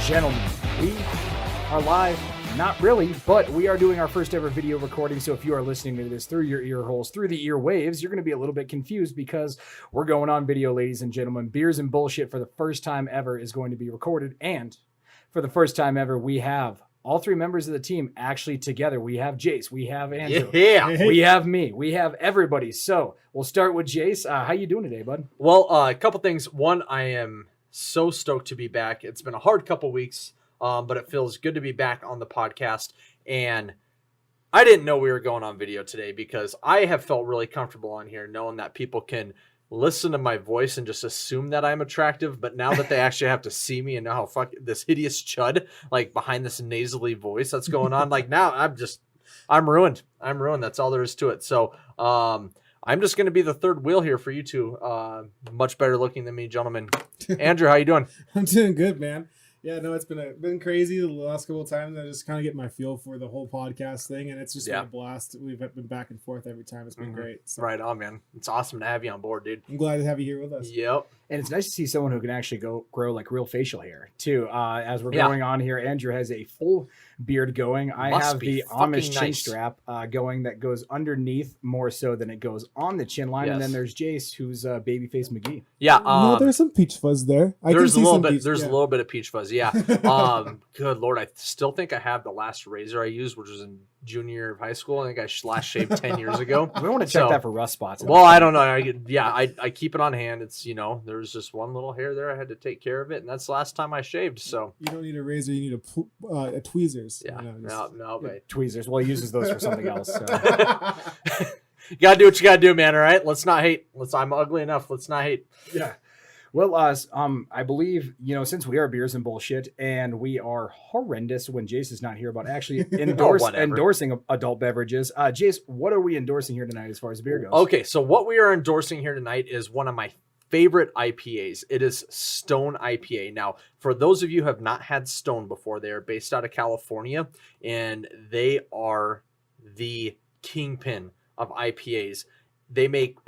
gentlemen, we are live. Not really, but we are doing our first ever video recording. So if you are listening to this through your ear holes, through the ear waves, you're going to be a little bit confused because we're going on video, ladies and gentlemen. Beers and Bullshit for the first time ever is going to be recorded. And for the first time ever, we have all three members of the team actually together. We have Jace, we have Andrew, we have me, we have everybody. So we'll start with Jace. How you doing today, bud? Well, a couple things. One, I am so stoked to be back. It's been a hard couple weeks, but it feels good to be back on the podcast. And I didn't know we were going on video today because I have felt really comfortable on here knowing that people can listen to my voice and just assume that I'm attractive. But now that they actually have to see me and know how this hideous chud, like behind this nasally voice that's going on, like now I'm ruined. I'm ruined. That's all there is to it. So, I'm just going to be the third wheel here for you two. Much better looking than me, gentlemen. Andrew, how you doing? I'm doing good, man. Yeah, no, it's been crazy the last couple of times. I just kind of get my feel for the whole podcast thing, and it's just been a blast. We've been back and forth every time. It's been great. So. Right on, man. It's awesome to have you on board, dude. I'm glad to have you here with us. Yep. And it's nice to see someone who can actually grow like real facial hair too. As we're going on here, Andrew has a full beard going. I have the Amish chin strap going that goes underneath more so than it goes on the chin line. Yes. And then there's Jace, who's Babyface McGee. Yeah. No, there's some peach fuzz there. There's a little bit. There's a little bit of peach fuzz. Yeah. Good Lord. I still think I have the last razor I used, which was in junior year of high school. I think I last shaved 10 years ago. We want to check that for rust spots. Well, I don't know. I keep it on hand. It's, there's just one little hair there. I had to take care of it. And that's the last time I shaved. So you don't need a razor. You need a tweezers. Yeah. No, tweezers. Well, he uses those for something else. So. You got to do what you got to do, man. All right. Let's not hate. I'm ugly enough. Let's not hate. Yeah. Well, I believe, since we are Beers and Bullshit and we are horrendous when Jace is not here about actually endorsing adult beverages. Jace, what are we endorsing here tonight as far as beer goes? Okay, so what we are endorsing here tonight is one of my favorite IPAs. It is Stone IPA. Now, for those of you who have not had Stone before, they are based out of California, and they are the kingpin of IPAs. They make,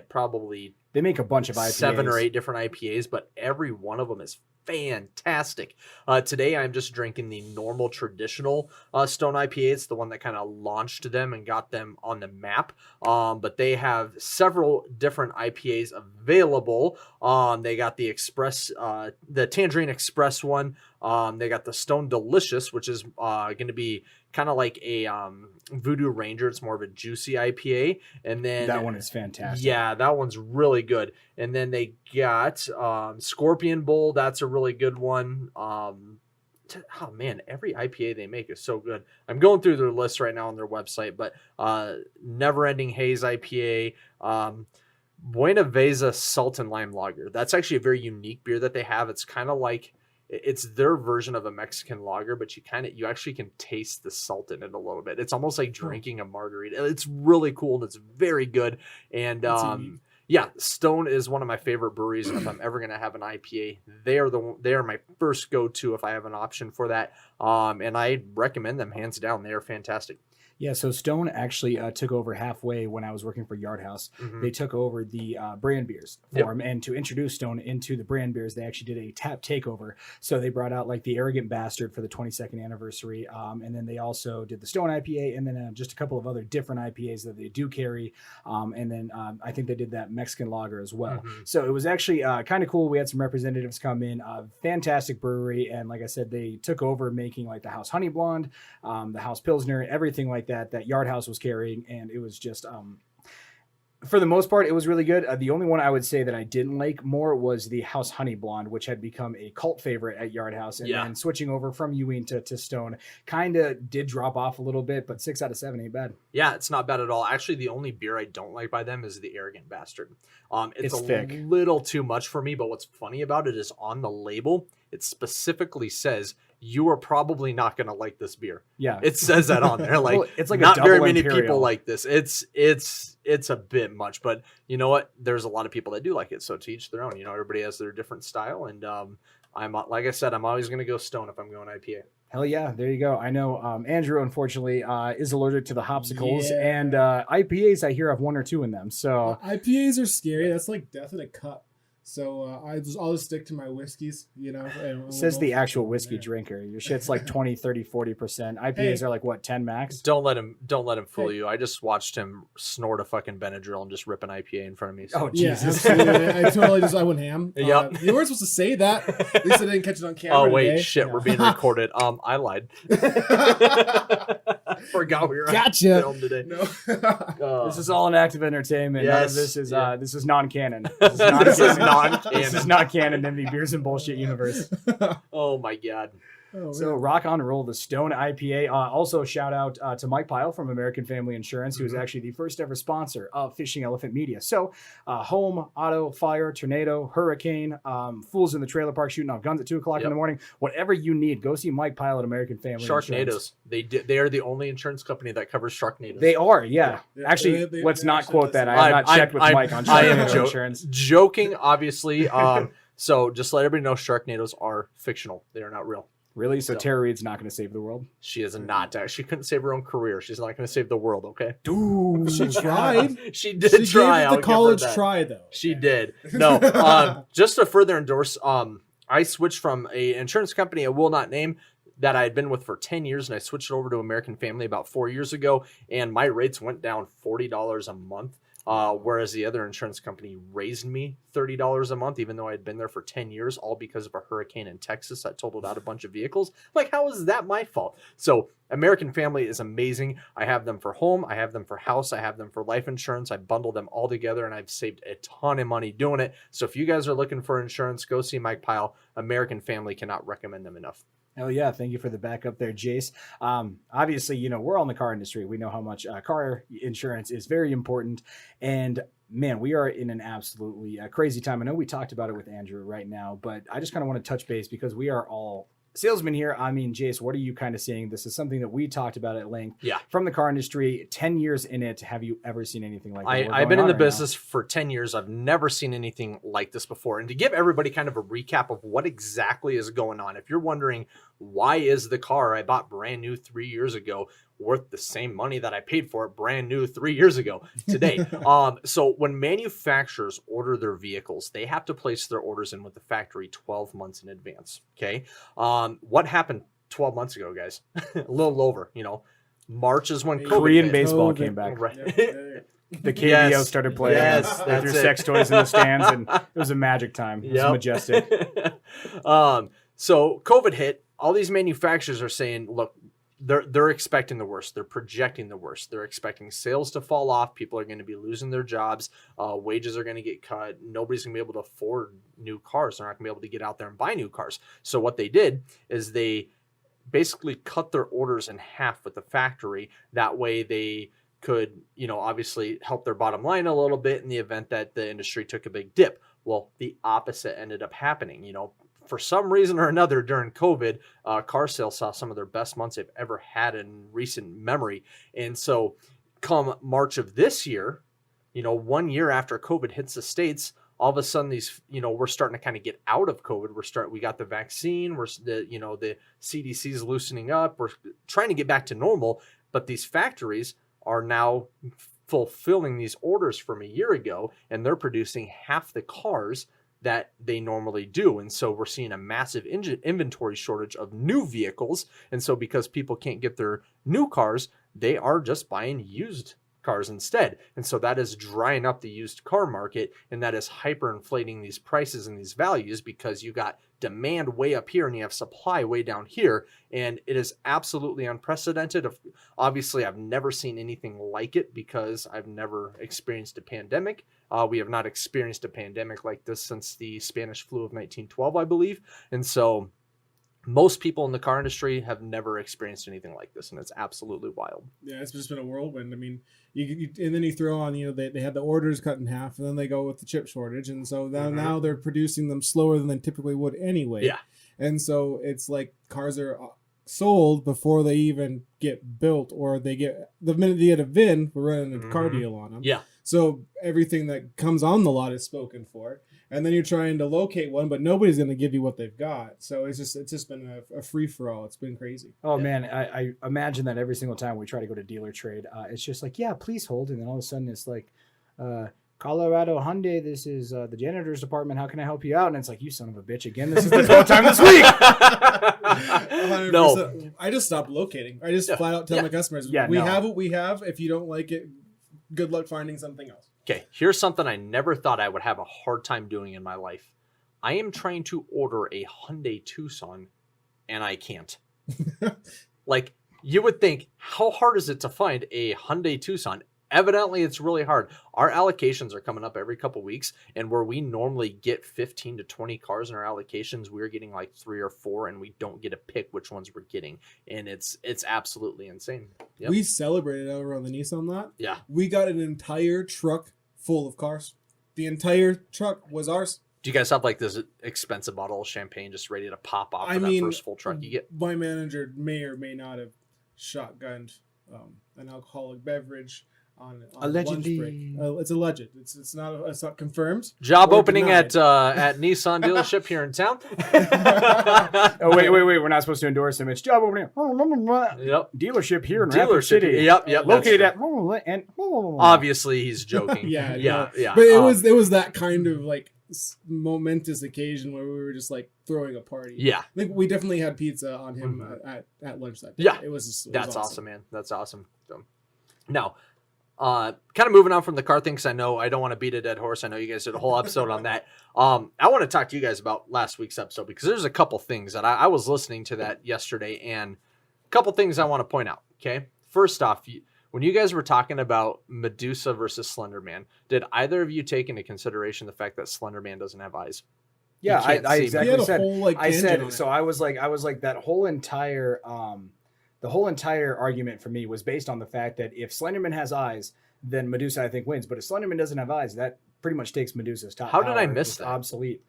probably... They make a bunch of IPAs. 7 or 8 different IPAs, but every one of them is fantastic. Today, I'm just drinking the normal traditional Stone IPA. It's the one that kind of launched them and got them on the map. But they have several different IPAs available. They got the the Tangerine Express one. They got the Stone Delicious, which is going to be kind of like a Voodoo Ranger. It's more of a juicy IPA. And then that one is fantastic. Yeah, that one's really good. And then they got Scorpion Bowl. That's a really good one. Oh man, every IPA they make is so good. I'm going through their list right now on their website, but Never Ending Haze IPA, Buena Vesa Salt and Lime Lager. That's actually a very unique beer that they have. It's kind of like, it's their version of a Mexican lager, but you actually can taste the salt in it a little bit. It's almost like drinking a margarita. It's really cool and it's very good. And yeah, Stone is one of my favorite breweries. And if I'm ever going to have an IPA, they are my first go-to if I have an option for that. And I recommend them hands down. They are fantastic. Yeah, so Stone actually took over halfway when I was working for Yard House. Mm-hmm. They took over the brand beers for them, and to introduce Stone into the brand beers, they actually did a tap takeover. So they brought out like the Arrogant Bastard for the 22nd anniversary, and then they also did the Stone IPA, and then just a couple of other different IPAs that they do carry, and then I think they did that Mexican lager as well. Mm-hmm. So it was actually kind of cool. We had some representatives come in, fantastic brewery, and like I said, they took over making like the House Honey Blonde, the House Pilsner, everything like that Yard House was carrying, and it was just for the most part it was really good. The only one I would say that I didn't like more was the House Honey Blonde, which had become a cult favorite at Yard House, and then switching over from Ewing to Stone kind of did drop off a little bit, but 6 out of 7 ain't bad. Yeah, it's not bad at all. Actually, the only beer I don't like by them is the Arrogant Bastard. It's thick. Little too much for me, but what's funny about it is on the label it specifically says you are probably not going to like this beer. Yeah. It says that on there. Like, well, it's like not a double very many Imperial. people like this. It's a bit much, but you know what? There's a lot of people that do like it. So to each their own, everybody has their different style. And I'm like I said, I'm always going to go Stone if I'm going IPA. Hell yeah, there you go. I know Andrew, unfortunately, is allergic to the hopsicles, and IPAs, I hear, have 1 or 2 in them. So IPAs are scary. That's like death in a cup. So I'll just stick to my whiskeys, you know. And Says the actual whiskey drinker. Your shit's like 20, 30, 40%. IPAs are like what, 10 max? Don't let him fool you. I just watched him snort a fucking Benadryl and just rip an IPA in front of me. So. Oh Jesus! Yeah, absolutely. I went ham. Yep. You weren't supposed to say that. At least I didn't catch it on camera. Oh wait, today. shit, we're being recorded. I lied. Forgot we were on film today. No. This is all an act of entertainment. None of Yes. this is non-canon. This is non-canon. This is not canon in the Beers and Bullshit universe. Oh my god. So rock on and roll the Stone IPA. Also shout out to Mike Pyle from American Family Insurance, who is actually the first ever sponsor of Fishing Elephant Media. So home, auto, fire, tornado, hurricane, fools in the trailer park shooting off guns at 2 o'clock in the morning. Whatever you need, go see Mike Pyle at American Family Insurance. Sharknadoes. They are the only insurance company that covers Sharknadoes. They are, yeah. Actually, let's not quote that. I have not checked with Mike on Sharknado Insurance. Joking, obviously. So just let everybody know Sharknadoes are fictional. They are not real. Really? So Tara Reid's not going to save the world? She is not. She couldn't save her own career. She's not going to save the world, okay? Dude, she tried. She did try. Gave it the college try, though. She did. No, just to further endorse, I switched from an insurance company I will not name that I had been with for 10 years, and I switched over to American Family about 4 years ago, and my rates went down $40 a month. Whereas the other insurance company raised me $30 a month, even though I had been there for 10 years, all because of a hurricane in Texas that totaled out a bunch of vehicles. Like, how is that my fault? So American Family is amazing. I have them for home. I have them for house. I have them for life insurance. I bundle them all together, and I've saved a ton of money doing it. So if you guys are looking for insurance, go see Mike Pyle. American Family cannot recommend them enough. Hell yeah. Thank you for the backup there, Jace. Obviously, we're all in the car industry. We know how much car insurance is very important. And man, we are in an absolutely crazy time. I know we talked about it with Andrew right now, but I just kind of want to touch base because we are all salesmen here. I mean, Jace, what are you kind of seeing? This is something that we talked about at length. Yeah. From the car industry, 10 years in it. Have you ever seen anything like that? I've been in the business for 10 years. I've never seen anything like this before. And to give everybody kind of a recap of what exactly is going on, if you're wondering, why is the car I bought brand new 3 years ago worth the same money that I paid for it brand new 3 years ago today? So when manufacturers order their vehicles, they have to place their orders in with the factory 12 months in advance. Okay. What happened 12 months ago, guys? A little over, March is when Korean baseball came back. Right. The KBO started playing. Yes, they threw sex toys in the stands, and it was a magic time. It was majestic. So COVID hit. All these manufacturers are saying, look, they're expecting the worst. They're projecting the worst. They're expecting sales to fall off. People are going to be losing their jobs. Wages are going to get cut. Nobody's going to be able to afford new cars. They're not going to be able to get out there and buy new cars. So what they did is they basically cut their orders in half with the factory. That way they could, obviously help their bottom line a little bit in the event that the industry took a big dip. Well, the opposite ended up happening. For some reason or another during COVID, car sales saw some of their best months they've ever had in recent memory. And so come March of this year, 1 year after COVID hits the States, all of a sudden these, we're starting to kind of get out of COVID. We got the vaccine, the CDC's loosening up. We're trying to get back to normal, but these factories are now fulfilling these orders from a year ago, and they're producing half the cars that they normally do. And so we're seeing a massive inventory shortage of new vehicles. And so because people can't get their new cars, they are just buying used cars instead. And so that is drying up the used car market, and that is hyperinflating these prices and these values because you got demand way up here and you have supply way down here. And it is absolutely unprecedented. Obviously, I've never seen anything like it because I've never experienced a pandemic. We have not experienced a pandemic like this since the Spanish flu of 1912, I believe. And so most people in the car industry have never experienced anything like this, and it's absolutely wild. Yeah, it's just been a whirlwind. I mean, and then you throw on, they had the orders cut in half, and then they go with the chip shortage, and so now they're producing them slower than they typically would anyway. Yeah, and so it's like cars are sold before they even get built, or the minute they get a VIN, we're running a car deal on them. Yeah. So everything that comes on the lot is spoken for. And then you're trying to locate one, but nobody's going to give you what they've got. So it's just been a free for all. It's been crazy. Oh man, I imagine that every single time we try to go to dealer trade, it's just like, yeah, please hold, and then all of a sudden it's like, Colorado Hyundai, this is the janitor's department. How can I help you out? And it's like, you son of a bitch again. This is the 12th time this week. 100%. No. I just stopped locating. I just flat out tell my customers, we have what we have. If you don't like it, good luck finding something else. Okay, here's something I never thought I would have a hard time doing in my life. I am trying to order a Hyundai Tucson, and I can't. Like, you would think, how hard is it to find a Hyundai Tucson? Evidently, it's really hard. Our allocations are coming up every couple weeks, and where we normally get 15 to 20 cars in our allocations, we're getting like 3 or 4, and we don't get to pick which ones we're getting. And it's absolutely insane. Yep. We celebrated over on the Nissan lot. Yeah. We got an entire truck full of cars. The entire truck was ours. Do you guys have like this expensive bottle of champagne just ready to pop off of that first full truck you get? My manager may or may not have shotgunned an alcoholic beverage on allegedly. Lunch break. It's alleged. It's not confirmed. Job opening at Nissan dealership here in town. Oh wait, we're not supposed to endorse him. It's job opening. Yep. Dealership here in Rapid City. Yep. Located at and obviously he's joking. yeah. Yeah. But it was that kind of like momentous occasion where we were just like throwing a party. Yeah. I think we definitely had pizza on him at lunch that day. Yeah. It was That's awesome, man. That's awesome. So, now, kind of moving on from the car thing, because I know I don't want to beat a dead horse. I know you guys did a whole episode on that. I want to talk to you guys about last week's episode, because there's a couple things that I was listening to that yesterday, and a couple things I want to point out. Okay. First off, when you guys were talking about Medusa versus Slender Man, did either of you take into consideration the fact that Slender Man doesn't have eyes? Yeah, I exactly said. I said so. I was like that whole entire the whole entire argument for me was based on the fact that if Slenderman has eyes, then Medusa I think wins. But if Slenderman doesn't have eyes, that pretty much takes Medusa's top. How did I miss that? Obsolete.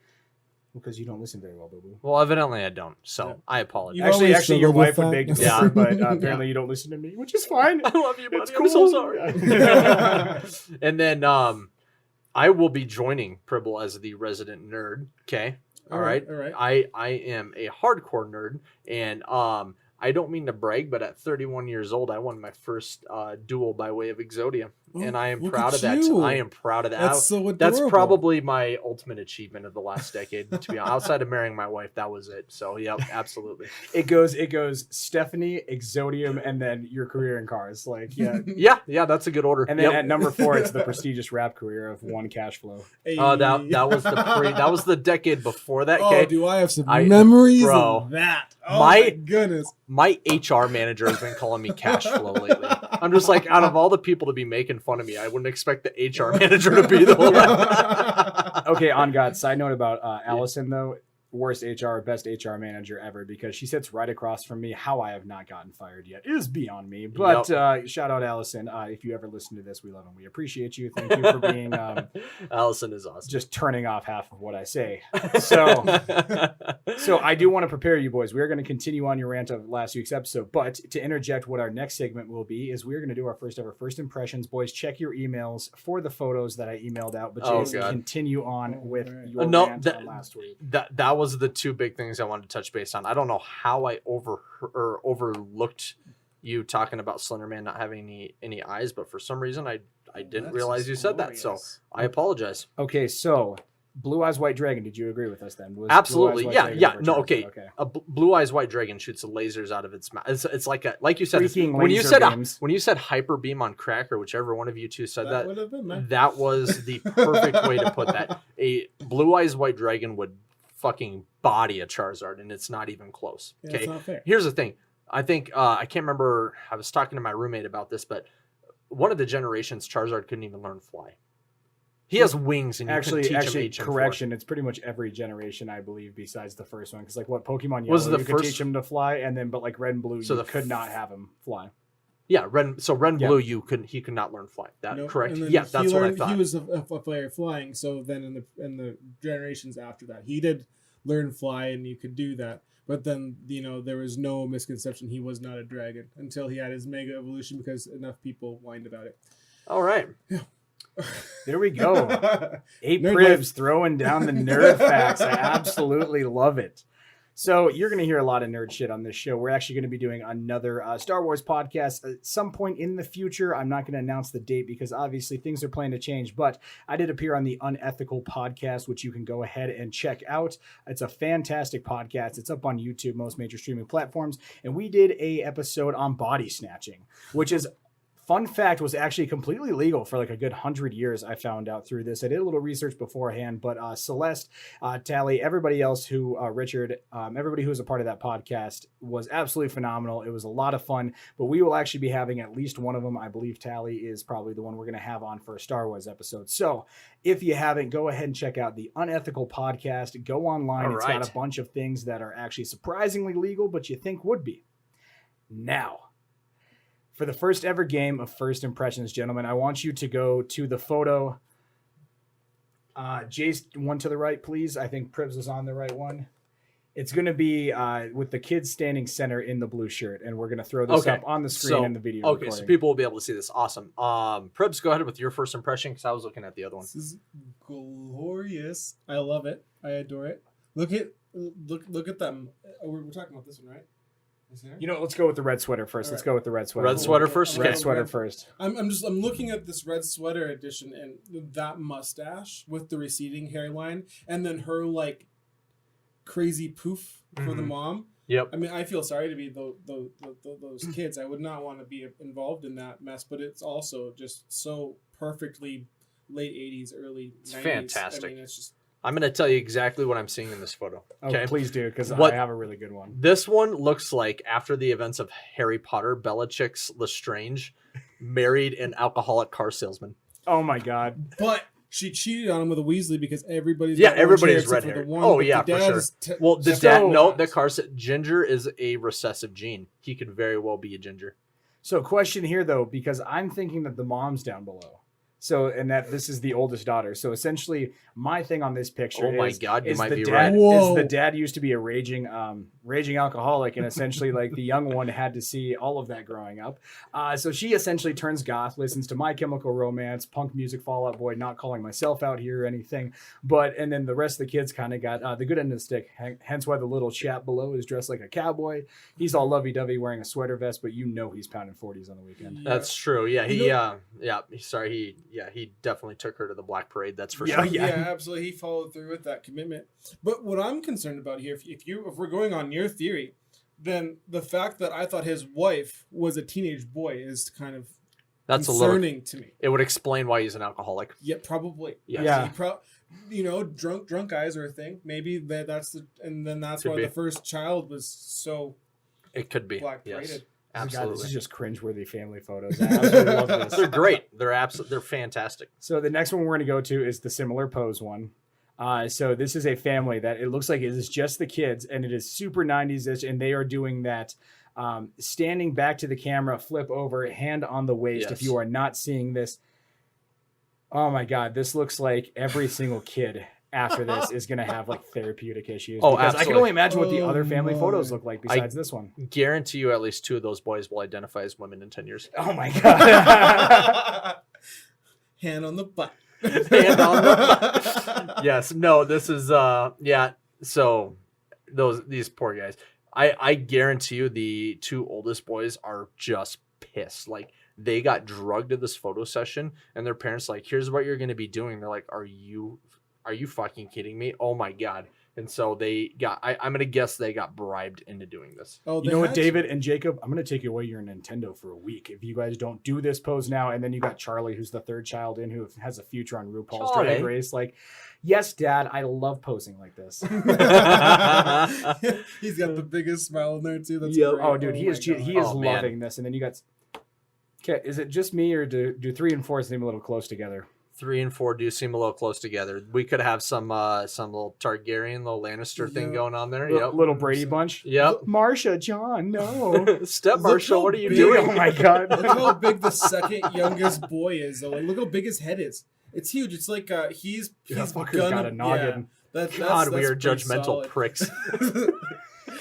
Because you don't listen very well, boo-boo. Well, evidently I don't, so I apologize. Actually, your wife would beg to Yeah. differ, but apparently you don't listen to me, which is fine. I love you, buddy. It's I'm cool. so sorry. And then I will be joining Pribble as the resident nerd. Okay. All right. I am a hardcore nerd, and I don't mean to brag, but at 31 years old, I won my first duel by way of Exodia, and I am proud of that. I am proud of that. That's so adorable. That's probably my ultimate achievement of the last decade. To be honest, outside of marrying my wife, that was it. So, yep, absolutely. It goes Stephanie, Exodium, and then your career in cars. Like, yeah. yeah, that's a good order. And then at number 4, it's the prestigious rap career of one cash flow. Oh, that was that was the decade before that. Oh, do I have some memories of that? Oh my goodness. My HR manager has been calling me cash flow lately. I'm just like, out of all the people to be making fun of me, I wouldn't expect the HR manager to be the one. Okay, on God, side note about Allison, though. Worst HR, best HR manager ever, because she sits right across from me. How I have not gotten fired yet is beyond me. But shout out Allison. If you ever listen to this, we love and we appreciate you. Thank you for being Allison is awesome. Just turning off half of what I say. So I do want to prepare you boys. We're going to continue on your rant of last week's episode, but to interject what our next segment will be is we're going to do our first ever first impressions. Boys, check your emails for the photos that I emailed out. But Jason, continue on with your rant on last week. That was the two big things I wanted to touch base on. I don't know how I overlooked you talking about Slenderman not having any eyes, but for some reason I didn't realize you said that. So I apologize. Okay, so Blue Eyes White Dragon. Did you agree with us then? Absolutely. Yeah. No. Okay. Blue Eyes White Dragon shoots lasers out of its mouth. It's like you said. When you said hyper beam on crack, or whichever one of you two said that was the perfect way to put that. A Blue Eyes White Dragon would fucking body a Charizard, and it's not even close. Okay. It's not fair. Here's the thing. I think I can't remember. I was talking to my roommate about this, but one of the generations Charizard couldn't even learn to fly. He has wings, and you can teach him correction. It's pretty much every generation, I believe, besides the first one. Because like what Pokemon Yellow, you could teach him to fly, and then but like Red and Blue, you could not have him fly. Yeah, Red and Blue, he could not learn fly. Correct? Yeah, that's what I thought. He was a player flying, so then in the generations after that, he did learn fly, and you could do that. But then, there was no misconception he was not a dragon until he had his Mega Evolution because enough people whined about it. All right. Yeah. There we go. 8 Pribs throwing down the nerd facts. I absolutely love it. So you're going to hear a lot of nerd shit on this show. We're actually going to be doing another Star Wars podcast at some point in the future. I'm not going to announce the date because obviously things are planning to change, but I did appear on the Unethical podcast, which you can go ahead and check out. It's a fantastic podcast. It's up on YouTube, most major streaming platforms. And we did a episode on body snatching, which is, fun fact, was actually completely legal for like a good 100 years. I found out through this. I did a little research beforehand, but Celeste, Tally, everybody else who, Richard, everybody who was a part of that podcast was absolutely phenomenal. It was a lot of fun, but we will actually be having at least one of them. I believe Tally is probably the one we're going to have on for a Star Wars episode. So if you haven't, go ahead and check out the Unethical podcast. Go online. It's got a bunch of things that are actually surprisingly legal, but you think would be. Now, for the first ever game of First Impressions, gentlemen, I want you to go to the photo. Jace, one to the right, please. I think Pribs is on the right one. It's going to be with the kids standing center in the blue shirt, and we're going to throw this up on the screen in the video recording. So people will be able to see this. Awesome. Pribs, go ahead with your first impression, because I was looking at the other one. This is glorious. I love it. I adore it. Look at them. Oh, we're talking about this one, right? You know, let's go with the red sweater first. Let's go with the red sweater. Red sweater first. Red sweater first. I'm looking at this red sweater edition and that mustache with the receding hairline, and then her like crazy poof for the mom. Yep. I mean, I feel sorry to be those kids. I would not want to be involved in that mess, but it's also just so perfectly late 80s, early 90s. It's fantastic. I mean, it's just. I'm going to tell you exactly what I'm seeing in this photo. Okay, please do, because I have a really good one. This one looks like after the events of Harry Potter, Bellatrix Lestrange married an alcoholic car salesman. Oh my God! But she cheated on him with a Weasley because everybody's red hair. Oh yeah, for sure. Well, the dad, the car Ginger is a recessive gene. He could very well be a ginger. So, question here though, because I'm thinking that the mom's down below. So, and that this is the oldest daughter. So essentially my thing on this picture is the dad used to be a raging alcoholic, and essentially like the young one had to see all of that growing up. So she essentially turns goth, listens to My Chemical Romance, punk music, Fall Out Boy, not calling myself out here or anything. And then the rest of the kids kind of got the good end of the stick. Hence why the little chap below is dressed like a cowboy. He's all lovey-dovey wearing a sweater vest, but you know he's pounding 40s on the weekend. Yeah. That's true. Yeah. He definitely took her to the Black Parade. That's for sure. Yeah, absolutely. He followed through with that commitment. But what I'm concerned about here, if we're going on your theory, then the fact that I thought his wife was a teenage boy is kind of concerning to me. It would explain why he's an alcoholic. Yeah, probably. Yes. Yeah. Drunk guys are a thing. Maybe that's why the first child was so. It could be. Black paraded. Yes. Absolutely. God, this is just cringeworthy family photos. I absolutely love this. They're great. They're fantastic. So the next one we're going to go to is the similar pose one. So this is a family that it looks like it is just the kids, and it is super 90s-ish, and they are doing that standing back to the camera, flip over, hand on the waist. Yes. If you are not seeing this, oh my God, this looks like every single kid after this is going to have like therapeutic issues. Oh, absolutely. I can only imagine what the other family photos look like besides this one. Guarantee you at least two of those boys will identify as women in 10 years. Oh my God. Hand on the butt. Hand on the butt. Yes. No, this is, so these poor guys, I guarantee you the two oldest boys are just pissed. Like, they got drugged to this photo session, and their parents like, here's what you're going to be doing. They're like, Are you fucking kidding me? Oh my God. And so they got, I'm going to guess they got bribed into doing this. Oh, you know what, David and Jacob, I'm going to take away your Nintendo for a week if you guys don't do this pose now. And then you got Charlie, who's the third child in, who has a future on RuPaul's Drag Race. Like, yes, Dad, I love posing like this. He's got the biggest smile in there too. That's great. Oh, dude, he is loving this. And then you got, okay, is it just me, or do 3 and 4 seem a little close together? 3 and 4 do seem a little close together. We could have some little Targaryen, little Lannister thing going on there. Little Brady bunch. Yep. Marsha, John, no. Step Marsha, what are you doing? Oh my God. Look how big the second youngest boy is. Though. Like, look how big his head is. It's huge. It's like he's got a noggin. Yeah, God, we are judgmental solid. pricks.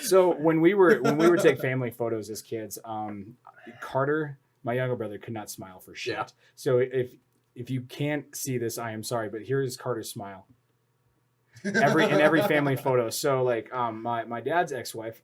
So when we were take family photos as kids, Carter, my younger brother, could not smile for shit. Yeah. So if you can't see this, I am sorry, but here is Carter's smile. in every family photo. So like my dad's ex-wife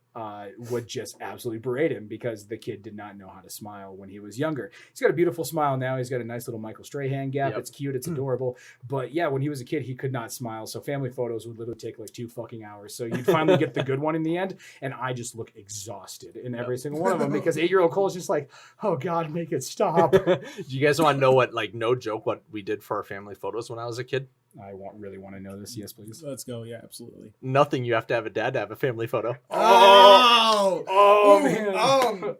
would just absolutely berate him because the kid did not know how to smile when he was younger. He's got a beautiful smile now. He's got a nice little Michael Strahan gap. It's cute. It's adorable. But yeah, when he was a kid, he could not smile. So family photos would literally take like 2 fucking hours. So you'd finally get the good one in the end. And I just look exhausted in every single one of them because 8-year-old Cole's just like, oh God, make it stop. Do you guys want to know what, like, no joke, what we did for our family photos when I was a kid? I really want to know this. Yes, please. Let's go. Yeah, absolutely. Nothing. You have to have a dad to have a family photo. Oh man.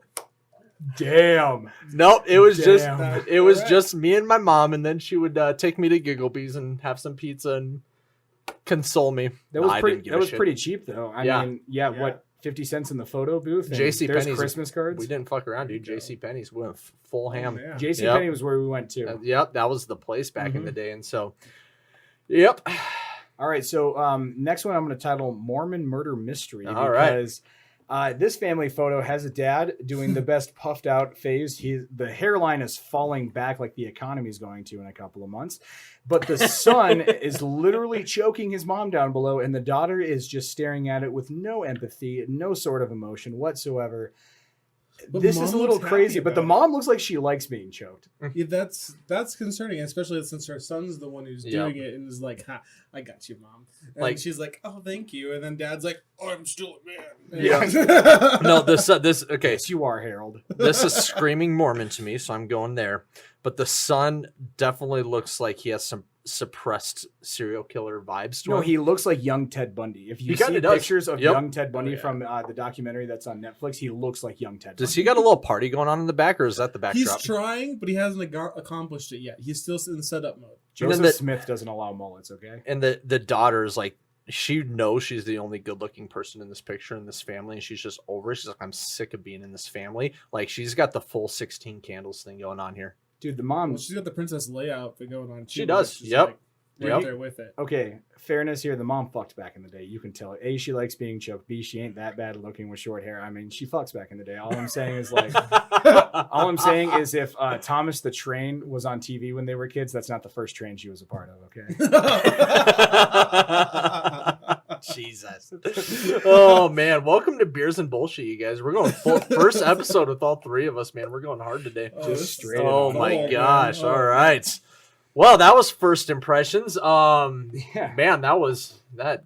Damn. Nope. It was Damn. just me and my mom, and then she would take me to Gigglebees and have some pizza and console me. That was pretty cheap though. I mean, what, 50 cents in the photo booth? And JC there's Penney's Christmas cards. We didn't fuck around, dude. JC Penney's went full ham. yeah. JC Penney was where we went to. Yep, that was the place back in the day, and so, yep. All right, so next one I'm going to title Mormon Murder Mystery All right. because this family photo has a dad doing the best puffed out phase. The hairline is falling back like the economy is going to in a couple of months. But the son is literally choking his mom down below, and the daughter is just staring at it with no empathy, no sort of emotion whatsoever. But this mom is a little looks crazy, happy but the about mom looks like she likes being choked. Yeah, that's concerning, especially since her son's the one who's doing it and is like, "Ha, I got you, mom." And Like- she's like, "Oh, thank you," and then dad's like, "Oh, I'm still a man." Yeah. No, this okay. Yes, you are, Harold. This is screaming Mormon to me, so I'm going there. But the son definitely looks like he has some suppressed serial killer vibes to No, him. he looks like young Ted Bundy. If you He see kinda does. pictures of Yep. young Ted Bundy Oh, yeah. from the documentary that's on Netflix, he looks like young Ted Does Bundy. he got a little party going on in the back, or is that the He's backdrop? trying, but he hasn't accomplished it yet. He's still in setup mode. Joseph And then Smith doesn't allow mullets, okay? And the daughter's like, she knows she's the only good-looking person in this picture in this family, and she's just over it. She's like, I'm sick of being in this family. Like, she's got the full 16 candles thing going on here. Dude, the mom... Well, she's got the princess layout going on. She too, does. which is, Yep. like, right Yep. there with it. Okay, fairness here. The mom fucked back in the day. You can tell. A, she likes being choked. B, she ain't that bad looking with short hair. I mean, she fucks back in the day. All I'm saying is like... all I'm saying is if Thomas the Train was on TV when they were kids, that's not the first train she was a part of, okay? Jesus. Oh man, welcome to Beers and Bullshit, you guys. We're going full first episode with all 3 of us, man. We're going hard today. Just straight Oh up. my man. gosh. Oh. All right. Well, that was first impressions. Yeah. Man, that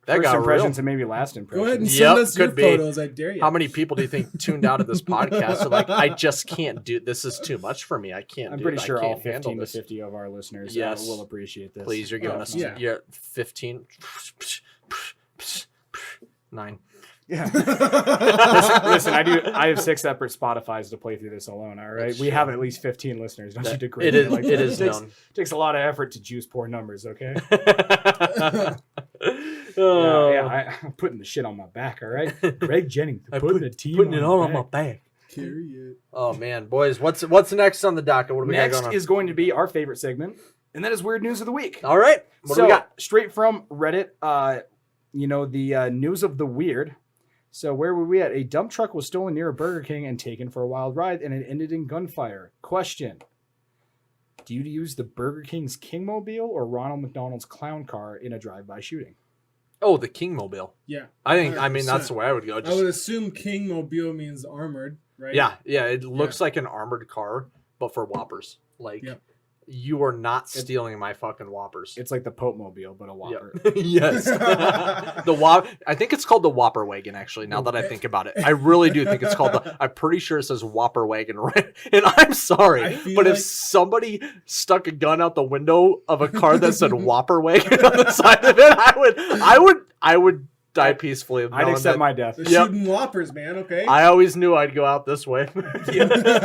First got impressions real. and maybe last Go impressions. ahead and Yep, send us your could be. photos. I dare you. How many people do you think tuned out of this podcast are like, I just can't do this is too much for me. I can't I'm do pretty it. I sure all can't handle 15 to this. 50 of our listeners Yes. will appreciate this. Please, you're giving Oh, us yeah. you're 15 9. Yeah. listen, I have 6 separate Spotifys to play through this alone. All right, That's we true. have at least 15 listeners. Don't you That- degrade it me is like it that. is takes, known. takes a lot of effort to juice poor numbers. Okay. Oh. Yeah, I'm putting the shit on my back. All right, Greg Jennings I putting put- the team putting it all on my my back. Carry it. Oh man, boys, what's next on the docket? What do we got Next going on? is going to be our favorite segment, and that is weird news of the week. All right, what do So we got? straight from Reddit, the news of the weird. So where were we at? A dump truck was stolen near a Burger King and taken for a wild ride, and it ended in gunfire. Question: do you use the Burger King's King Mobile or Ronald McDonald's clown car in a drive-by shooting? Oh, the King Mobile. Yeah. I mean that's 100%. the way I would go. I Just, would assume King Mobile means armored, right? yeah, it looks like an armored car, but for Whoppers. Like Yep. you are not stealing my fucking Whoppers. It's like the Pope Mobile, but a Whopper. Yep. Yes. The Whopper. I think it's called the Whopper Wagon. Actually, now that I think about it, I really do think it's called the. I'm pretty sure it says Whopper Wagon, right? And I'm sorry, I feel but if like- somebody stuck a gun out the window of a car that said Whopper Wagon on the side of it, I would die peacefully. I'd accept my death. They're Yep. shooting Whoppers, man. Okay. I always knew I'd go out this way.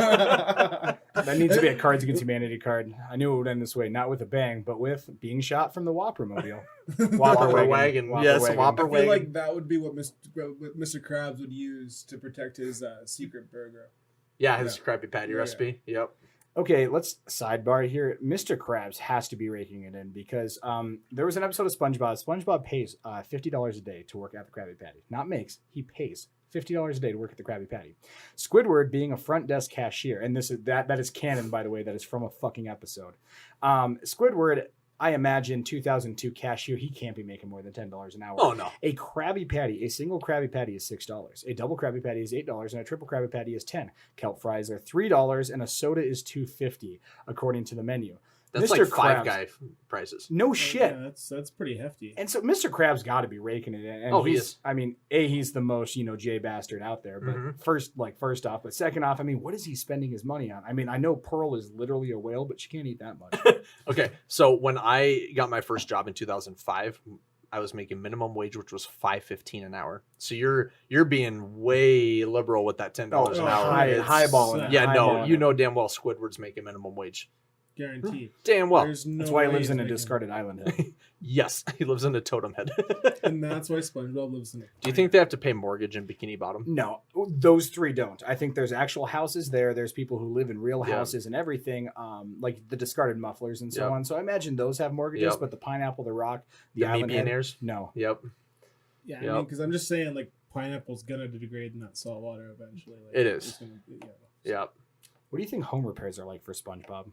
That needs to be a Cards Against Humanity card. I knew it would end this way, not with a bang, but with being shot from the Whopper Mobile. Whopper Wagon. Yes, Whopper I feel Wagon. like that would be what Mr. Krabs would use to protect his secret burger. Yeah, his Yeah. Krabby Patty Yeah. recipe. Yep. Okay, let's sidebar here. Mr. Krabs has to be raking it in because there was an episode of SpongeBob. SpongeBob pays $50 a day to work at the Krabby Patty. Not makes, he pays $50 a day to work at the Krabby Patty. Squidward being a front desk cashier, and that is canon, by the way. That is from a fucking episode. Squidward I imagine 2002 cashew, he can't be making more than $10 an hour. Oh no. A Krabby Patty, a single Krabby Patty is $6. A double Krabby Patty is $8, and a triple Krabby Patty is $10. Kelp fries are $3, and a soda is $2.50, according to the menu. That's Mr. like Five Krabs- Guy prices. No shit. Yeah, that's pretty hefty. And so Mr. Krabs got to be raking it in. And Oh, he is. I mean, he's the most, Jay bastard out there. But first off, but second off, I mean, what is he spending his money on? I mean, I know Pearl is literally a whale, but she can't eat that much. Okay, so when I got my first job in 2005, I was making minimum wage, which was $5.15 an hour. So you're being way liberal with that $10 an hour. Highballing. Yeah, no, highballing you it. know damn well Squidward's making minimum wage. Guaranteed. Damn well. There's no That's why he way lives he's in a making- discarded island. Hill. Yes, he lives in a totem head. And that's why SpongeBob lives in it. Do you think they have to pay mortgage in Bikini Bottom? No, those three don't. I think there's actual houses there. There's people who live in real Yeah. houses and everything, like the discarded mufflers and so Yep. on. So I imagine those have mortgages, Yep. but the pineapple, the rock, the The island head, millionaires? no. Yep, Yeah, Yep. I mean, because I'm just saying, like, pineapple's gonna degrade in that salt water eventually. Like, It is. it's gonna- yeah. yep. What do you think home repairs are like for SpongeBob?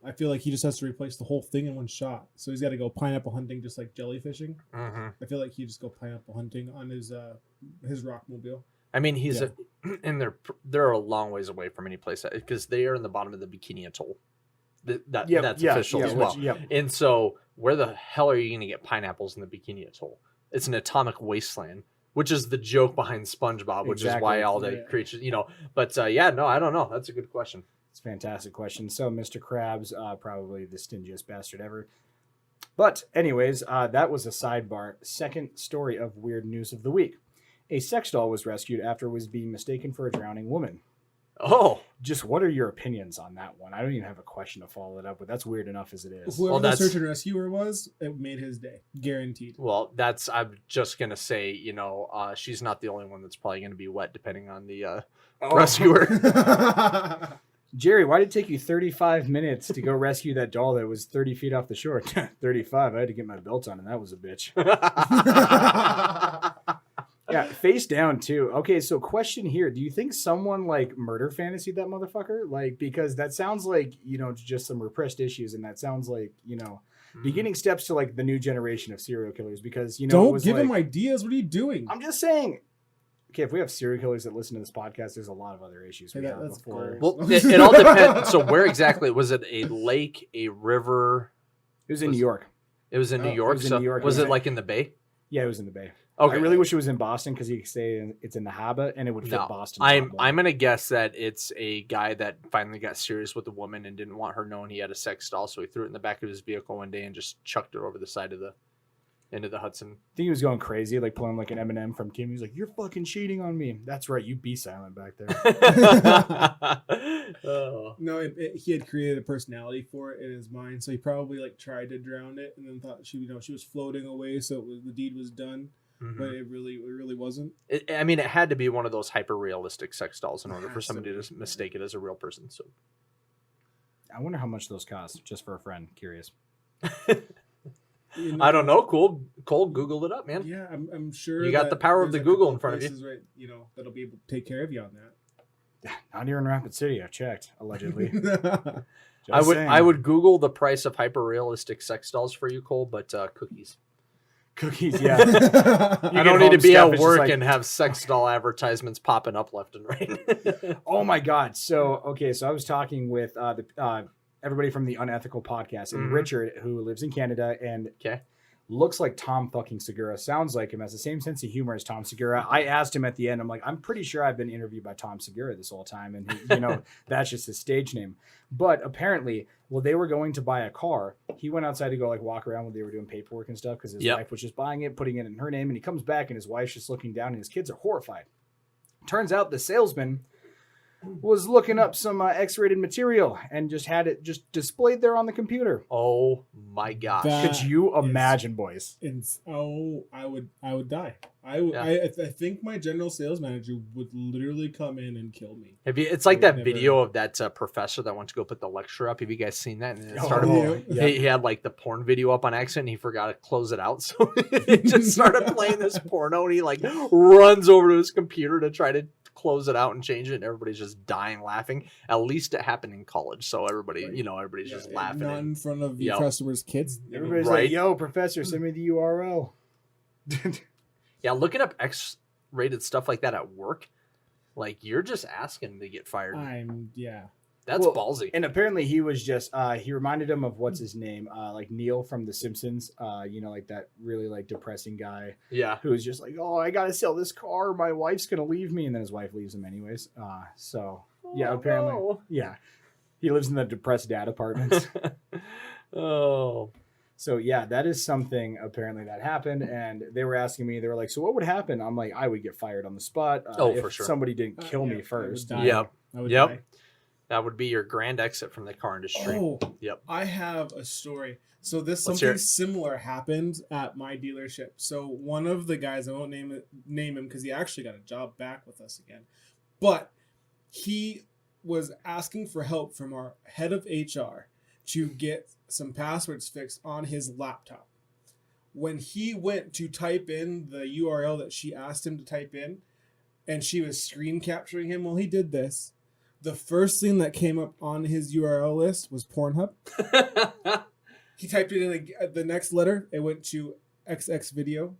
I feel like he just has to replace the whole thing in one shot. So he's got to go pineapple hunting, just like jellyfishing. hmm I feel like he just go pineapple hunting on his rockmobile. I mean, he's Yeah. and they're a long ways away from any place because they are in the bottom of the Bikini Atoll. That's official as well. And so, where the hell are you going to get pineapples in the Bikini Atoll? It's an atomic wasteland, which is the joke behind SpongeBob, which is why Exactly. all the Yeah. creatures, But yeah, no, I don't know. That's a good question. It's a fantastic question. So Mr. Krabs, probably the stingiest bastard ever. But anyways, that was a sidebar. Second story of weird news of the week. A sex doll was rescued after it was being mistaken for a drowning woman. Oh, Just what are your opinions on that one? I don't even have a question to follow it up with. That's weird enough as it is. Whoever Well, the that's- search and rescuer was, it made his day, guaranteed. well, I'm just going to say, she's not the only one that's probably going to be wet, depending on the rescuer. Jerry, why did it take you 35 minutes to go rescue that doll that was 30 feet off the shore? 35. I had to get my belt on, and that was a bitch. Yeah, face down too. Okay, so question here: do you think someone like murder fantasied that motherfucker? Like, because that sounds like just some repressed issues, and that sounds like beginning steps to like the new generation of serial killers. Because it Don't was give like, him ideas. What are you doing? I'm just saying. Okay, if we have serial killers that listen to this podcast, there's a lot of other issues we Hey, have that's before. gold. Well, it all depends. So where exactly? Was it a lake, a river? It was in New York. It was in New Oh, it York. was in So New York. was It it was like in the Bay? Yeah, it was in the Bay. Okay. I really wish it was in Boston because you could say it's in the Haba and it would fit No, Boston. a lot I'm more. gonna guess that it's a guy that finally got serious with a woman and didn't want her knowing he had a sex doll, so he threw it in the back of his vehicle one day and just chucked it over the side of the into the Hudson. I think he was going crazy, like pulling like an Eminem from Kim. He was like, "You're fucking cheating on me." That's right. You be silent back there. Oh. No, he had created a personality for it in his mind, so he probably like tried to drown it, and then thought she was floating away, so the deed was done, Mhm. but it really wasn't. I mean, it had to be one of those hyper realistic sex dolls in order for Has to somebody be. to mistake it as a real person. So I wonder how much those cost, just for a friend. Curious. I don't know. Cole, Google it up, man. Yeah, I'm sure You got that the power of there's the a Google couple in front of you. places, right? That'll be able to take care of you on Not here in Rapid City. I've checked. Allegedly. that. I would saying. I would Google the price of hyper realistic sex dolls for you, Cole, but cookies. Cookies. Yeah. I get don't need home to be stuff, at it's just work like- and have sex doll advertisements popping up left and right. Oh my God. So I was talking with everybody from the Unethical Podcast and Mhm. Richard, who lives in Canada and Okay. looks like Tom fucking Segura. Sounds like him. Has the same sense of humor as Tom Segura. I asked him at the end. I'm like, I'm pretty sure I've been interviewed by Tom Segura this whole time, and he, that's just his stage name. But apparently, while they were going to buy a car, he went outside to go like walk around when they were doing paperwork and stuff because his Yep. wife was just buying it, putting it in her name, and he comes back and his wife's just looking down, and his kids are horrified. Turns out the salesman was looking up some X-rated material and just had it just displayed there on the computer. Oh my gosh. That- Could you imagine, boys? I would die. I think my general sales manager would literally come in and kill me. It's like that video of that professor that went to go put the lecture up. Have you guys seen that? And it started. He had like the porn video up on accident. And he forgot to close it out, so he just started playing this porno. And he like runs over to his computer to try to close it out and change it, and everybody's just dying laughing. At least it happened in college, so everybody, everybody's just laughing. Not in front of your customers' kids. Everybody's like, "Yo, professor, send me the URL." Yeah, looking up X-rated stuff like that at work, like you're just asking to get fired. That's ballsy. And apparently he was just he reminded him of what's his name, like Neil from The Simpsons, like that really like depressing guy. Yeah. Who was just like, "Oh, I gotta sell this car, my wife's gonna leave me," and then his wife leaves him anyways. Apparently, no. Yeah, he lives in the depressed dad apartments. Oh. So yeah, that is something apparently that happened, and they were asking me, they were like, "So what would happen?" I'm like, "I would get fired on the spot. If for sure. Somebody didn't kill me first." Yep. I would die. That would be your grand exit from the car industry. Oh, yep. I have a story. So something similar happened at my dealership. So one of the guys, I won't name him because he actually got a job back with us again, but he was asking for help from our head of HR to get some passwords fixed on his laptop. When he went to type in the URL that she asked him to type in, and she was screen capturing him while he did this, the first thing that came up on his URL list was Pornhub. He typed it in the next letter. It went to XX video.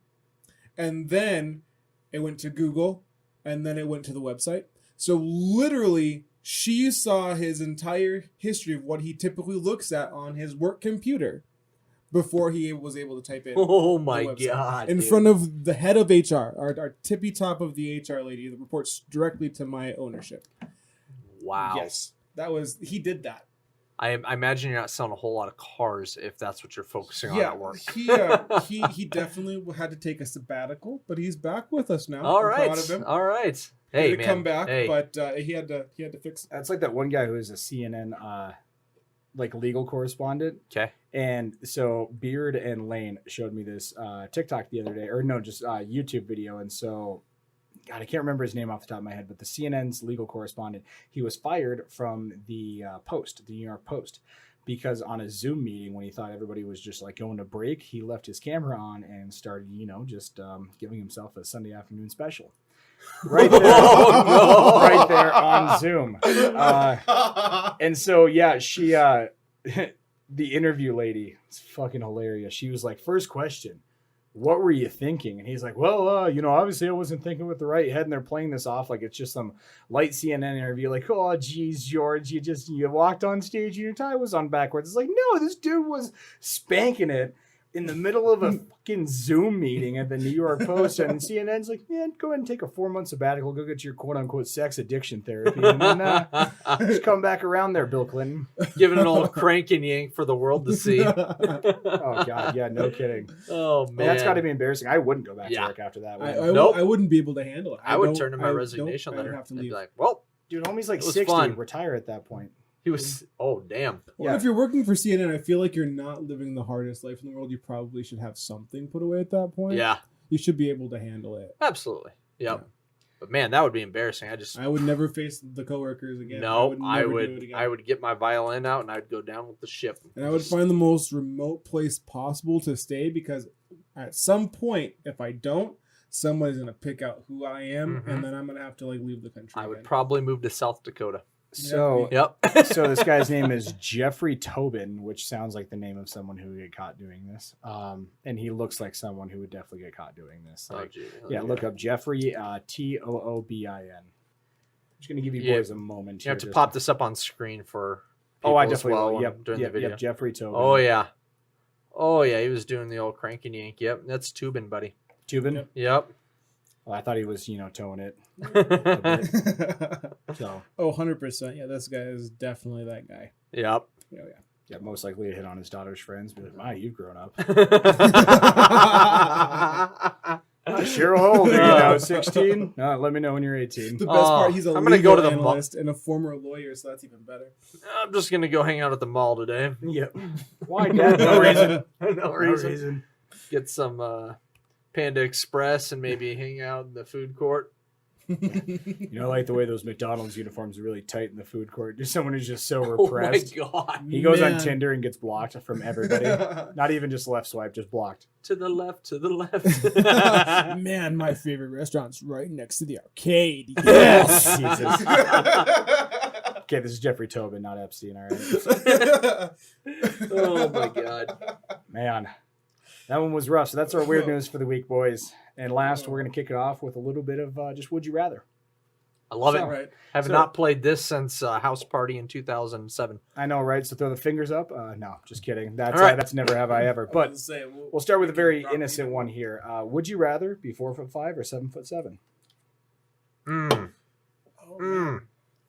And then it went to Google. And then it went to the website. So literally, she saw his entire history of what he typically looks at on his work computer before he was able to type in. Oh my God. In front of the head of HR, our tippy top of the HR lady that reports directly to my ownership. Wow. Yes, he did that. I imagine you're not selling a whole lot of cars if that's what you're focusing on at work. He definitely had to take a sabbatical, but he's back with us now. All right. Proud of him. All right. Hey, man. Come back, but he had to fix it. That's like that one guy who is a CNN like legal correspondent. Okay. And so Beard and Lane showed me this TikTok the other day, or no, just YouTube video. And so, God, I can't remember his name off the top of my head, but the CNN's legal correspondent, he was fired from the Post, the New York Post, because on a Zoom meeting when he thought everybody was just like going to break, he left his camera on and started, just giving himself a Sunday afternoon special. Right there, right there on Zoom. And so, yeah, she, the interview lady, it's fucking hilarious. She was like, "First question, what were you thinking?" And he's like, "Well, obviously I wasn't thinking with the right head." And they're playing this off like it's just some light CNN interview. Like, "Oh, geez, George, you walked on stage and your tie was on backwards." It's like, no, this dude was spanking it in the middle of a fucking Zoom meeting at the New York Post. And CNN's like, "Man, go ahead and take a 4-month sabbatical. Go get your quote unquote sex addiction therapy. And then just come back around there, Bill Clinton." Giving an old crank and yank for the world to see. Oh, God. Yeah, no kidding. Oh, man. That's got to be embarrassing. I wouldn't go back to work after that. I wouldn't be able to handle it. I would turn in my resignation letter. Have to and leave. be like, well, dude, homie's like 60. Fun. Retire at that point. He was, oh, damn. Well, if you're working for CNN, I feel like you're not living the hardest life in the world. You probably should have something put away at that point. Yeah. You should be able to handle it. Absolutely. Yep. Yeah. But man, that would be embarrassing. I would never face the coworkers again. No, I would get my violin out and I'd go down with the ship. And I would find the most remote place possible to stay, because at some point, if I don't, somebody's going to pick out who I am, and then I'm going to have to leave the country. I would probably move to South Dakota. So, yep. So this guy's name is Jeffrey Tobin, which sounds like the name of someone who would get caught doing this. And he looks like someone who would definitely get caught doing this. Look up Jeffrey, Toobin. I'm just going to give you boys a moment. You have to pop this up on screen for I definitely will. During the video. Yep, Jeffrey Tobin. Oh, yeah. Oh, yeah, he was doing the old crank and yank. Yep, that's Toobin, buddy. Toobin? Yep. Well, I thought he was, towing it. So. Oh, 100%. Yeah, this guy is definitely that guy. Yep. Yeah. Yeah, most likely a hit on his daughter's friends. Be like, "My, you've grown up." Cheryl, how old are you now? 16? No, let me know when you're 18. The best part, he's I'm gonna go to the analyst and a former lawyer, so that's even better. I'm just going to go hang out at the mall today. Yep. Why, Dad? No reason. No reason. Get some Panda Express and maybe hang out in the food court. You know, I like the way those McDonald's uniforms are really tight in the food court. Just someone who's just so repressed. Oh my God. He goes on Tinder and gets blocked from everybody. Not even just left swipe, just blocked. To the left, to the left. Man, my favorite restaurant's right next to the arcade. Yes. Jesus. Okay, this is Jeffrey Tobin, not Epstein, all right? Oh my God. Man, that one was rough. So that's our weird news for the week, boys. And last, we're going to kick it off with a little bit of just Would You Rather. I love it. Right. Have not played this since House Party in 2007. I know, right? So throw the fingers up. No, just kidding. That's right. that's never have I ever. But we'll start with a very innocent one here. Would you rather be 4'5" or 7'7"?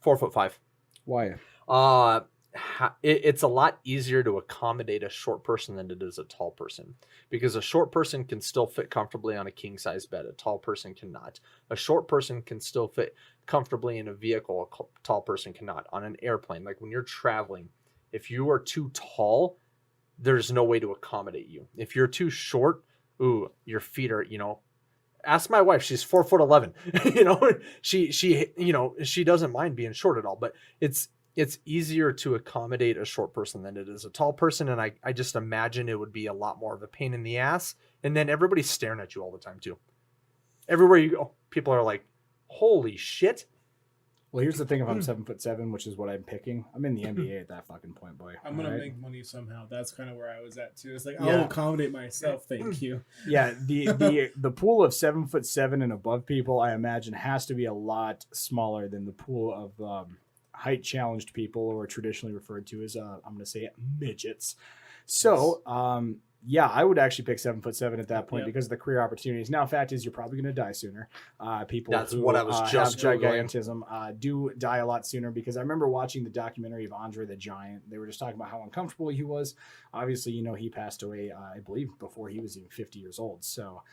4'5". Why? It's a lot easier to accommodate a short person than it is a tall person, because a short person can still fit comfortably on a king size bed. A tall person cannot. A short person can still fit comfortably in a vehicle. A tall person cannot. On an airplane, like when you're traveling, if you are too tall, there's no way to accommodate you. If you're too short, your feet are, ask my wife, she's 4'11". She doesn't mind being short at all, but it's easier to accommodate a short person than it is a tall person. And I just imagine it would be a lot more of a pain in the ass. And then everybody's staring at you all the time too. Everywhere you go, people are like, holy shit. Well, here's the thing. If I'm 7'7", which is what I'm picking, I'm in the NBA at that fucking point, boy. I'm going to make money somehow. That's kind of where I was at too. It's like, I'll accommodate myself. Thank you. Yeah. The pool of 7'7" and above people, I imagine, has to be a lot smaller than the pool of, height challenged people, or traditionally referred to as I'm going to say midgets. So I would actually pick 7'7" at that point because of the career opportunities. Now, fact is, you're probably going to die sooner. People That's who what I was just have gigantism do die a lot sooner, because I remember watching the documentary of Andre the Giant. They were just talking about how uncomfortable he was. Obviously, he passed away, I believe, before he was even 50 years old. So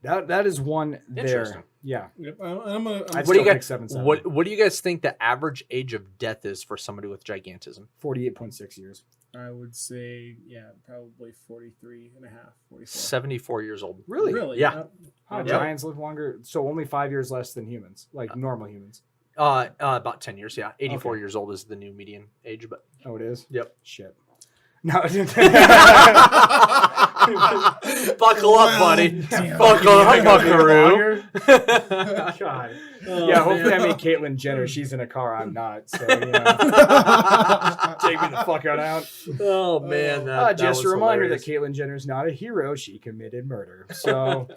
that is one there. Yeah. Yep. What do you guys think the average age of death is for somebody with gigantism? 48.6 years. I would say, probably 43 and a half, 44. 74 years old. Really? Yeah. Giants live longer, so only 5 years less than humans, like normal humans. About 10 years, yeah. 84 years old is the new median age, but... Oh, it is? Yep. Shit. No. Buckle up, buddy. Buckle up, buckaroo. God. Hopefully I meet Caitlyn Jenner. She's in a car. I'm not. So, take me the fuck out. Oh, man. Just a reminder that Caitlyn Jenner's not a hero. She committed murder. So,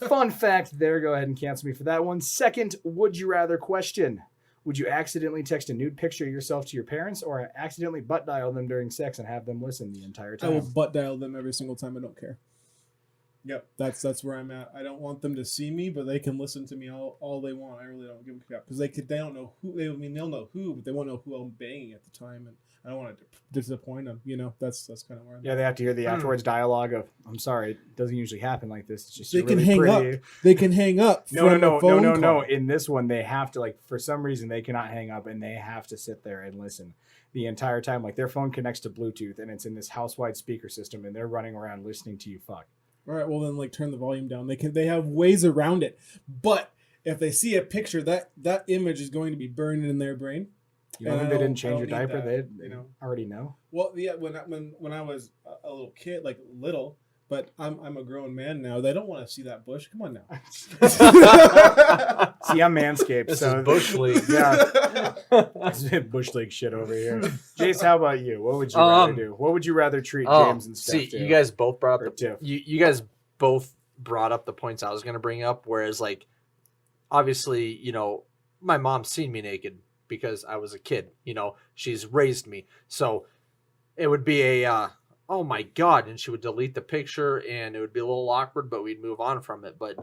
fun fact there. Go ahead and cancel me for that one. Second, would you rather question. Would you accidentally text a nude picture of yourself to your parents, or accidentally butt dial them during sex and have them listen the entire time? I will butt dial them every single time. I don't care. Yep, that's where I'm at. I don't want them to see me, but they can listen to me all they want. I really don't give a crap, because they don't know who. They'll know who, but they won't know who I'm banging at the time, and I don't want to disappoint them. That's kind of where I'm at. They have to hear the afterwards dialogue of, "I'm sorry, it doesn't usually happen like this. It's just they really can hang pretty. up. They can hang up. No. In this one, they have to, for some reason, they cannot hang up, and they have to sit there and listen the entire time. Like, their phone connects to Bluetooth, and it's in this house-wide speaker system, and they're running around listening to you fuck. All right, well then, turn the volume down. They have ways around it, but if they see a picture, that image is going to be burned in their brain. You know, they didn't change your diaper. They already know. Well, yeah, when I was a little kid, little, but I'm a grown man now. They don't want to see that bush. Come on now. See, I'm Manscaped. This is Bush League. Yeah. Bush League shit over here. Jace, how about you? What would you rather do? What would you rather treat James and Steph to? You guys both brought up you guys both brought up the points I was going to bring up, whereas, obviously, my mom's seen me naked because I was a kid. She's raised me. So it would be a oh my God, and she would delete the picture, and it would be a little awkward, but we'd move on from it. But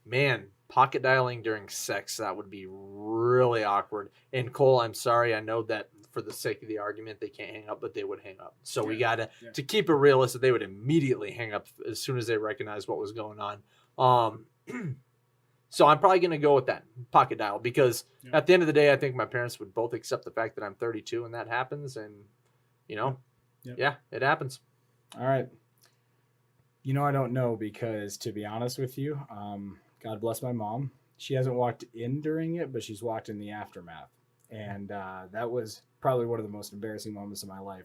man, pocket dialing during sex, that would be really awkward. And Cole, I'm sorry, I know that for the sake of the argument, they can't hang up, but they would hang up. So we got to keep it realistic. They would immediately hang up as soon as they recognized what was going on. So I'm probably going to go with that pocket dial, because at the end of the day, I think my parents would both accept the fact that I'm 32 and that happens. And, it happens. All right. You know, I don't know because, to be honest with you, God bless my mom. She hasn't walked in during it, but she's walked in the aftermath. And that was probably one of the most embarrassing moments of my life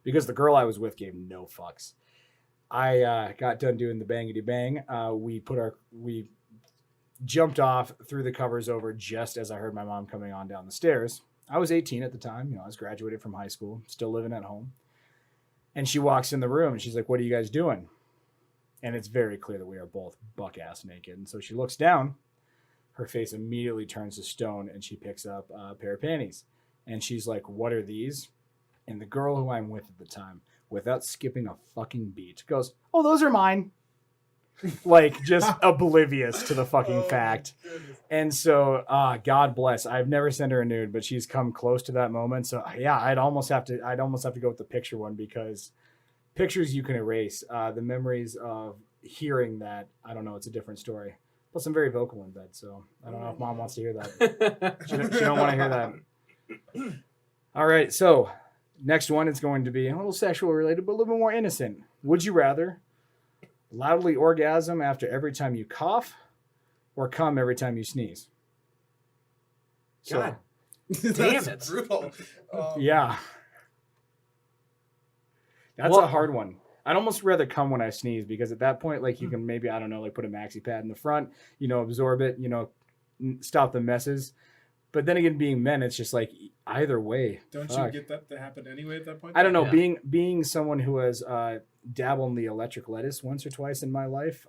because the girl I was with gave no fucks. I got done doing the bangity bang. We jumped off, threw the covers over just as I heard my mom coming on down the stairs. I was 18 at the time. You know, I was graduated from high school, still living at home. And she walks in the room and she's like, "What are you guys doing?" And it's very clear that we are both buck-ass naked. And so she looks down. Her face immediately turns to stone, and she picks up a pair of panties. And she's like, "What are these?" And the girl who I'm with at the time, without skipping a fucking beat, goes, "Oh, those are mine." Like, just oblivious to the fucking fact. And so, God bless. I've never sent her a nude, but she's come close to that moment. So, yeah, I'd almost have to go with the picture one because pictures you can erase. The memories of hearing that, I don't know, it's a different story. Plus, I'm very vocal in bed, so I don't know if Mom wants to hear that. She don't want to hear that. All right, so next one is going to be a little sexual related, but a little bit more innocent. Would you rather loudly orgasm after every time you cough or come every time you sneeze? So, God damn it. Brutal. Yeah. That's a hard one. I'd almost rather come when I sneeze because at that point, like, you can maybe, I don't know, like put a maxi pad in the front, you know, absorb it, you know, stop the messes. But then again, being men, it's just like either way. Don't fuck. you get that to happen anyway at that point? I don't know. Yeah. Being someone who has dabbled in the electric lettuce once or twice in my life,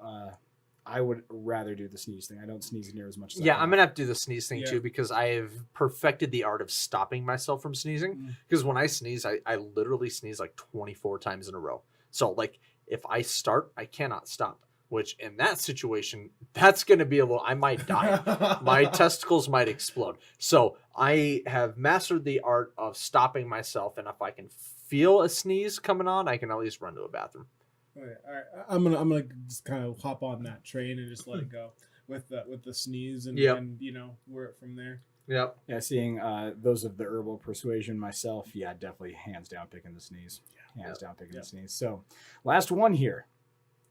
I would rather do the sneeze thing. I don't sneeze near as much as I Yeah, cough. I'm gonna have to do the sneeze thing Yeah. too because I have perfected the art of stopping myself from sneezing. Because when I sneeze, I literally sneeze like 24 times in a row. So like if I start, I cannot stop. Which in that situation, that's gonna be I might die. My testicles might explode. So I have mastered the art of stopping myself, and if I can feel a sneeze coming on, I can at least run to a bathroom. All right. I'm gonna just kind of hop on that train and just let it go with the sneeze and, Yep. and you know, work from there. Yep. Yeah, seeing those of the herbal persuasion myself, yeah, definitely hands down picking the sneeze. Hands down picking the sneeze. So, last one here.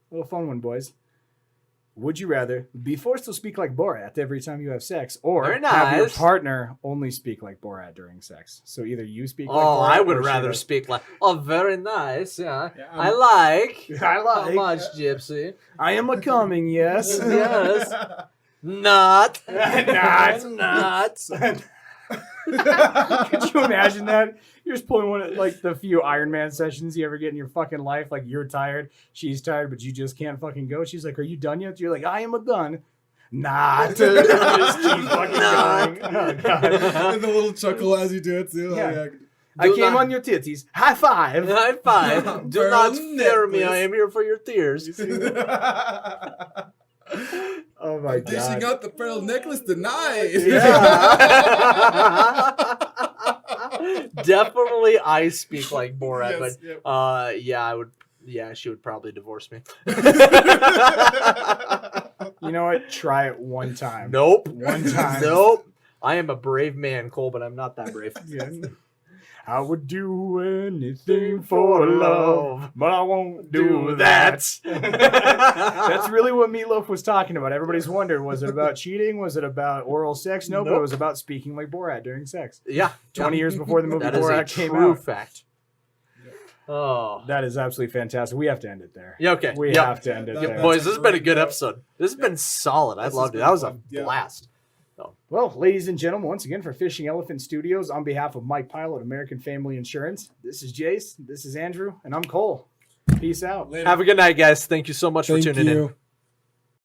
A little fun one, boys. Would you rather be forced to speak like Borat every time you have sex, or Very have your nice. partner only speak like Borat during sex? So either you speak like Oh, Borat, I would or she rather does. speak like, "Oh, very nice. Yeah, Yeah, I like. I How like. much, Gypsy? I am a coming, yes. Yes. Not. Not. Could you imagine that? You're just pulling one of like the few Iron Man sessions you ever get in your fucking life. Like, you're tired, she's tired, but you just can't fucking go. She's like, "Are you done yet?" You're like, "I am a done." Not. Just keep fucking Not. going. Oh, God. And the little chuckle as you do it too. Yeah. Like, I Do came not- on your titties. High five. High five. Do Burn not the fear me. necklace. I am here for your tears. Oh my Dishing God. out the pearl necklace tonight. Definitely, I speak like Borat, Yes, but yeah, I would. Yeah, she would probably divorce me. You know what? Try it one time. Nope. One time. Nope. I am a brave man, Cole, but I'm not that brave. Yeah. I would do anything for love, but I won't do that. That's really what Meatloaf was talking about. Everybody's wondering, was it about cheating? Was it about oral sex? No, but it was about speaking like Borat during sex. Yeah. 20 years before the movie That is a Borat came true out. fact. Oh. That is absolutely fantastic. We have to end it there. Yeah, okay. We Yep. have to end it That- there. that's Boys, this has been a great, good yeah. episode. This has been solid. I This loved has it. That was been a fun. Yeah. blast. Well, ladies and gentlemen, once again for Fishing Elephant Studios, on behalf of Mike Pilot, American Family Insurance, this is Jace, this is Andrew, and I'm Cole. Peace out. Later. Have a good night, guys. Thank you so much for Thank tuning in. you.